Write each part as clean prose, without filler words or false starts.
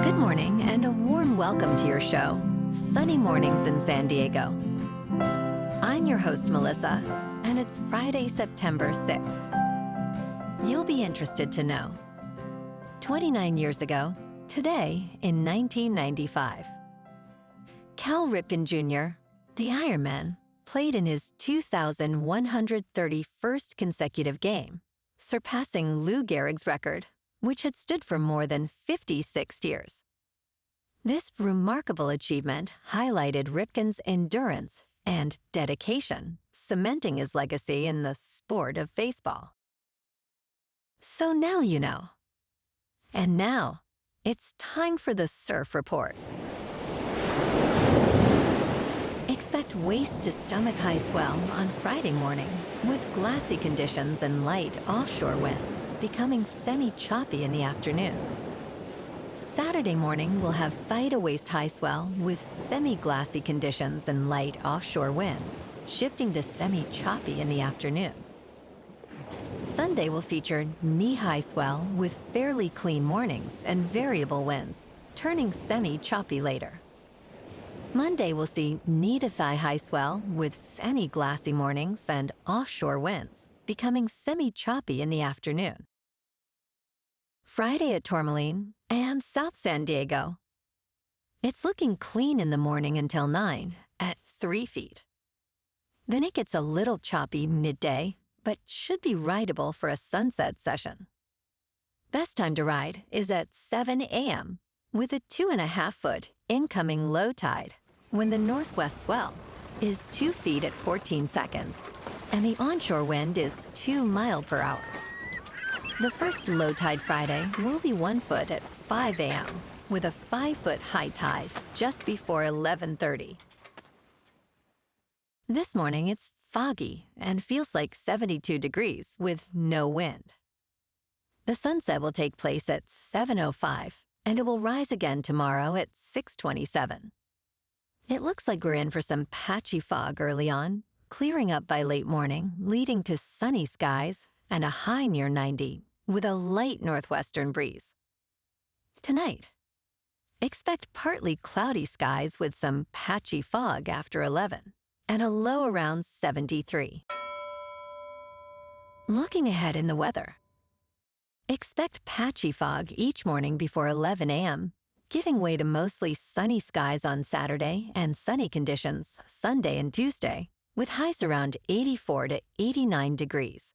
Good morning and a warm welcome to your show, Sunny Mornings in San Diego. I'm your host, Melissa, and it's Friday, September 6th. You'll be interested to know. 29 years ago, today in 1995, Cal Ripken Jr., the Ironman, played in his 2,131st consecutive game, surpassing Lou Gehrig's record, which had stood for more than 56 years. This remarkable achievement highlighted Ripken's endurance and dedication, cementing his legacy in the sport of baseball. So now you know. And now, it's time for the Surf Report. Expect waist to stomach high swell on Friday morning with glassy conditions and light offshore winds, becoming semi-choppy in the afternoon. Saturday morning will have thigh to waist high swell with semi-glassy conditions and light offshore winds, shifting to semi-choppy in the afternoon. Sunday will feature knee-high swell with fairly clean mornings and variable winds, turning semi-choppy later. Monday will see knee-to-thigh high swell with semi-glassy mornings and offshore winds, becoming semi-choppy in the afternoon. Friday at Tourmaline and South San Diego. It's looking clean in the morning until 9 at 3 feet. Then it gets a little choppy midday, but should be rideable for a sunset session. Best time to ride is at 7 a.m. with a 2.5-foot incoming low tide when the northwest swell is 2 feet at 14 seconds and the onshore wind is 2 miles per hour. The first low tide Friday will be 1 foot at 5 a.m. with a 5-foot high tide just before 11:30. This morning it's foggy and feels like 72 degrees with no wind. The sunset will take place at 7:05 and it will rise again tomorrow at 6:27. It looks like we're in for some patchy fog early on, clearing up by late morning, leading to sunny skies and a high near 90 with a light northwestern breeze. Tonight, expect partly cloudy skies with some patchy fog after 11 and a low around 73. Looking ahead in the weather, expect patchy fog each morning before 11 a.m., giving way to mostly sunny skies on Saturday and sunny conditions Sunday and Tuesday, with highs around 84 to 89 degrees.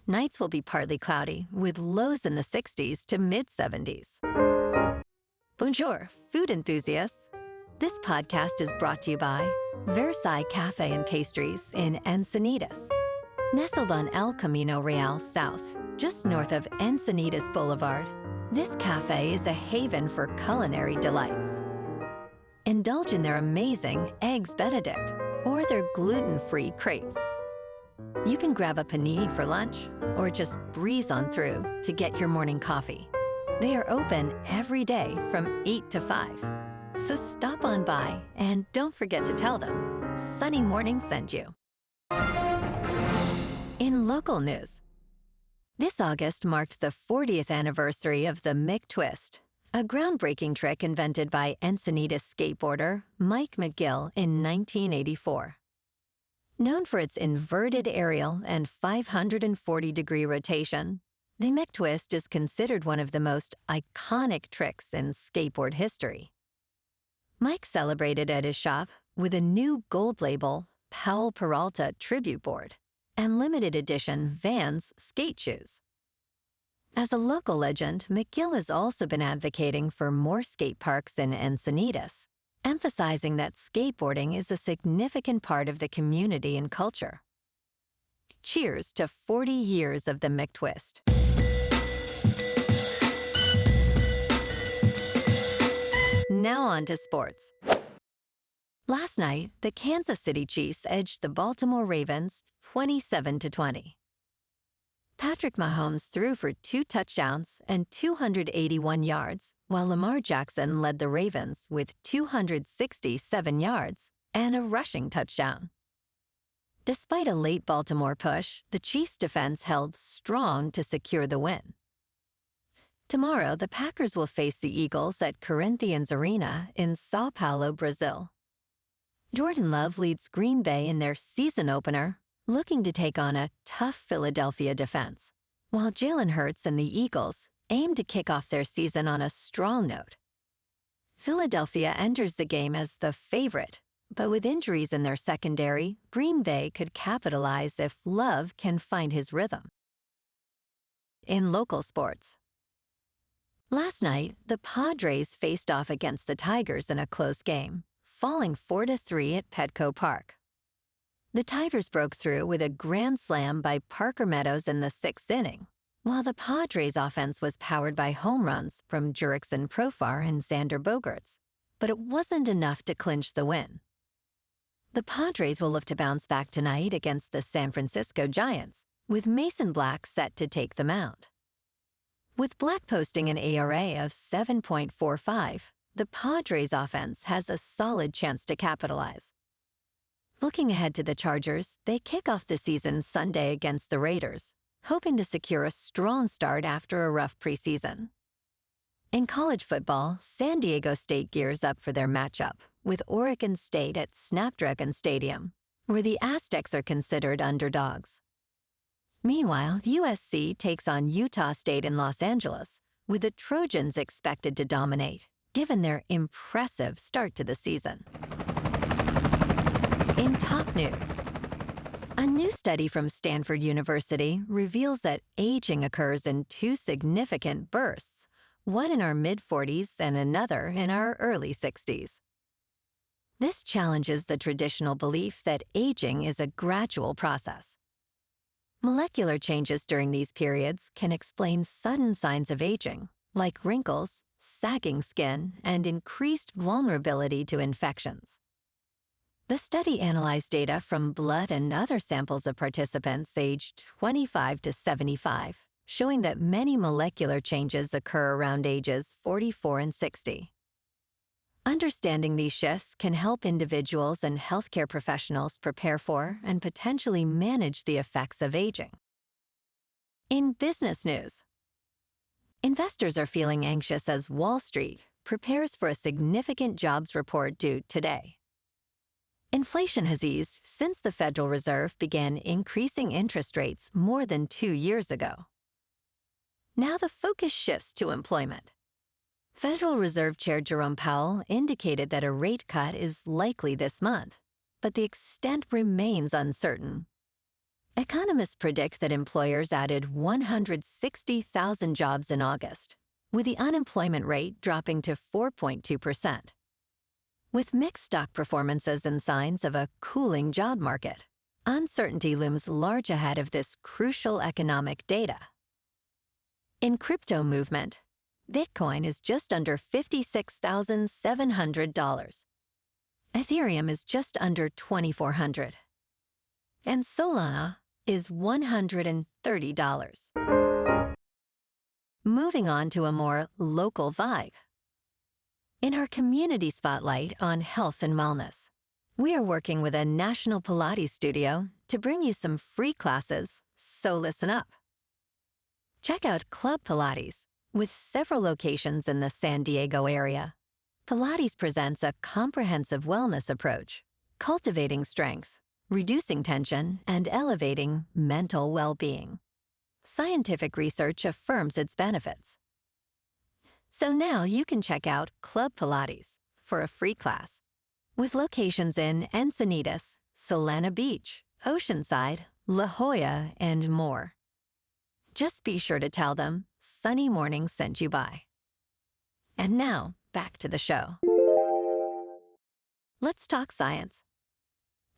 Nights will be partly cloudy, with lows in the 60s to mid-70s. Bonjour, food enthusiasts. This podcast is brought to you by Versailles Cafe and Pastries in Encinitas. Nestled on El Camino Real South, just north of Encinitas Boulevard, this cafe is a haven for culinary delights. Indulge in their amazing Eggs Benedict or their gluten-free crepes. You can grab a panini for lunch or just breeze on through to get your morning coffee. They are open every day from 8 to 5. So stop on by and don't forget to tell them Sunny Morning sent you. In local news, this August marked the 40th anniversary of the Mick Twist, a groundbreaking trick invented by Encinitas skateboarder Mike McGill in 1984. Known for its inverted aerial and 540-degree rotation, the Mick Twist is considered one of the most iconic tricks in skateboard history. Mike celebrated at his shop with a new gold label Powell Peralta tribute board and limited edition Vans skate shoes. As a local legend, McGill has also been advocating for more skate parks in Encinitas, emphasizing that skateboarding is a significant part of the community and culture. Cheers to 40 years of the Mick Twist. Now on to sports. Last night, the Kansas City Chiefs edged the Baltimore Ravens 27-20. Patrick Mahomes threw for 2 touchdowns and 281 yards, while Lamar Jackson led the Ravens with 267 yards and a rushing touchdown. Despite a late Baltimore push, the Chiefs' defense held strong to secure the win. Tomorrow, the Packers will face the Eagles at Corinthians Arena in São Paulo, Brazil. Jordan Love leads Green Bay in their season opener, looking to take on a tough Philadelphia defense, while Jalen Hurts and the Eagles aim to kick off their season on a strong note. Philadelphia enters the game as the favorite, but with injuries in their secondary, Green Bay could capitalize if Love can find his rhythm. In local sports, last night, the Padres faced off against the Tigers in a close game, falling 4-3 at Petco Park. The Tigers broke through with a grand slam by Parker Meadows in the sixth inning, while the Padres' offense was powered by home runs from Jurickson Profar and Xander Bogaerts, but it wasn't enough to clinch the win. The Padres will look to bounce back tonight against the San Francisco Giants, with Mason Black set to take the mound. With Black posting an ERA of 7.45, the Padres' offense has a solid chance to capitalize. Looking ahead to the Chargers, they kick off the season Sunday against the Raiders, hoping to secure a strong start after a rough preseason. In college football, San Diego State gears up for their matchup with Oregon State at Snapdragon Stadium, where the Aztecs are considered underdogs. Meanwhile, USC takes on Utah State in Los Angeles, with the Trojans expected to dominate, given their impressive start to the season. In top news, a new study from Stanford University reveals that aging occurs in two significant bursts, one in our mid-40s and another in our early 60s. This challenges the traditional belief that aging is a gradual process. Molecular changes during these periods can explain sudden signs of aging, like wrinkles, sagging skin, and increased vulnerability to infections. The study analyzed data from blood and other samples of participants aged 25 to 75, showing that many molecular changes occur around ages 44 and 60. Understanding these shifts can help individuals and healthcare professionals prepare for and potentially manage the effects of aging. In business news, investors are feeling anxious as Wall Street prepares for a significant jobs report due today. Inflation has eased since the Federal Reserve began increasing interest rates more than 2 years ago. Now the focus shifts to employment. Federal Reserve Chair Jerome Powell indicated that a rate cut is likely this month, but the extent remains uncertain. Economists predict that employers added 160,000 jobs in August, with the unemployment rate dropping to 4.2%. With mixed stock performances and signs of a cooling job market, uncertainty looms large ahead of this crucial economic data. In crypto movement, Bitcoin is just under $56,700. Ethereum is just under $2,400. And Solana is $130. Moving on to a more local vibe. In our community spotlight on health and wellness, we are working with a national Pilates studio to bring you some free classes, so listen up. Check out Club Pilates, with several locations in the San Diego area. Pilates presents a comprehensive wellness approach, cultivating strength, reducing tension, and elevating mental well-being. Scientific research affirms its benefits. So now you can check out Club Pilates for a free class, with locations in Encinitas, Solana Beach, Oceanside, La Jolla, and more. Just be sure to tell them Sunny Morning sent you by. And now, back to the show. Let's talk science.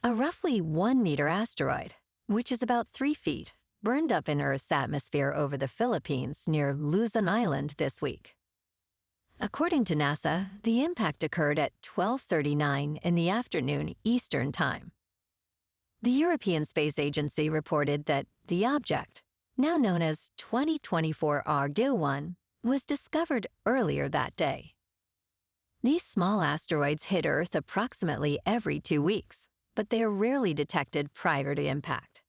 A roughly 1-meter asteroid, which is about 3 feet, burned up in Earth's atmosphere over the Philippines near Luzon Island this week. According to NASA, the impact occurred at 12:39 in the afternoon Eastern Time. The European Space Agency reported that the object, now known as 2024 Argyle-1, was discovered earlier that day. These small asteroids hit Earth approximately every 2 weeks, but they are rarely detected prior to impact.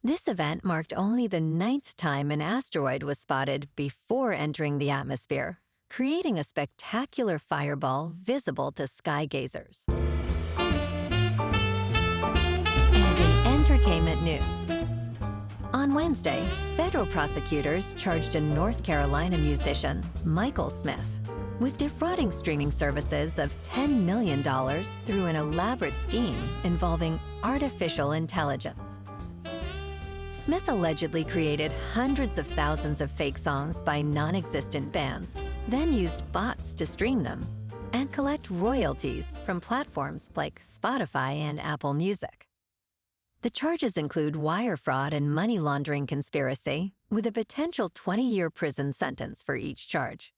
This event marked only the 9th time an asteroid was spotted before entering the atmosphere, creating a spectacular fireball visible to sky gazers. And in entertainment news, on Wednesday, federal prosecutors charged a North Carolina musician, Michael Smith, with defrauding streaming services of $10 million through an elaborate scheme involving artificial intelligence. Smith allegedly created hundreds of thousands of fake songs by non-existent bands, then used bots to stream them and collect royalties from platforms like Spotify and Apple Music. The charges include wire fraud and money laundering conspiracy, with a potential 20-year prison sentence for each charge.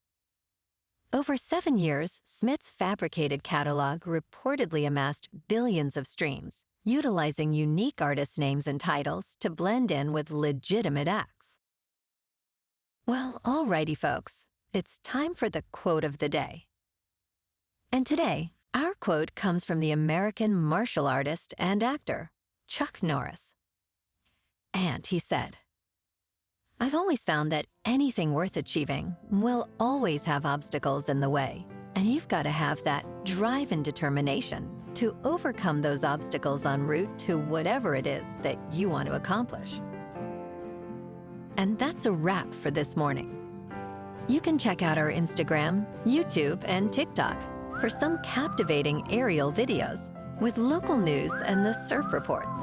Over 7 years, Smith's fabricated catalog reportedly amassed billions of streams, utilizing unique artist names and titles to blend in with legitimate acts. Well, alrighty, folks, it's time for the quote of the day. And today, our quote comes from the American martial artist and actor, Chuck Norris. And he said, "I've always found that anything worth achieving will always have obstacles in the way, and you've got to have that drive and determination to overcome those obstacles en route to whatever it is that you want to accomplish." And that's a wrap for this morning. You can check out our Instagram, YouTube, and TikTok for some captivating aerial videos with local news and the surf reports.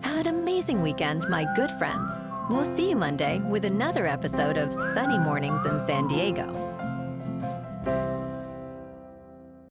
Have an amazing weekend, my good friends. We'll see you Monday with another episode of Sunny Mornings in San Diego.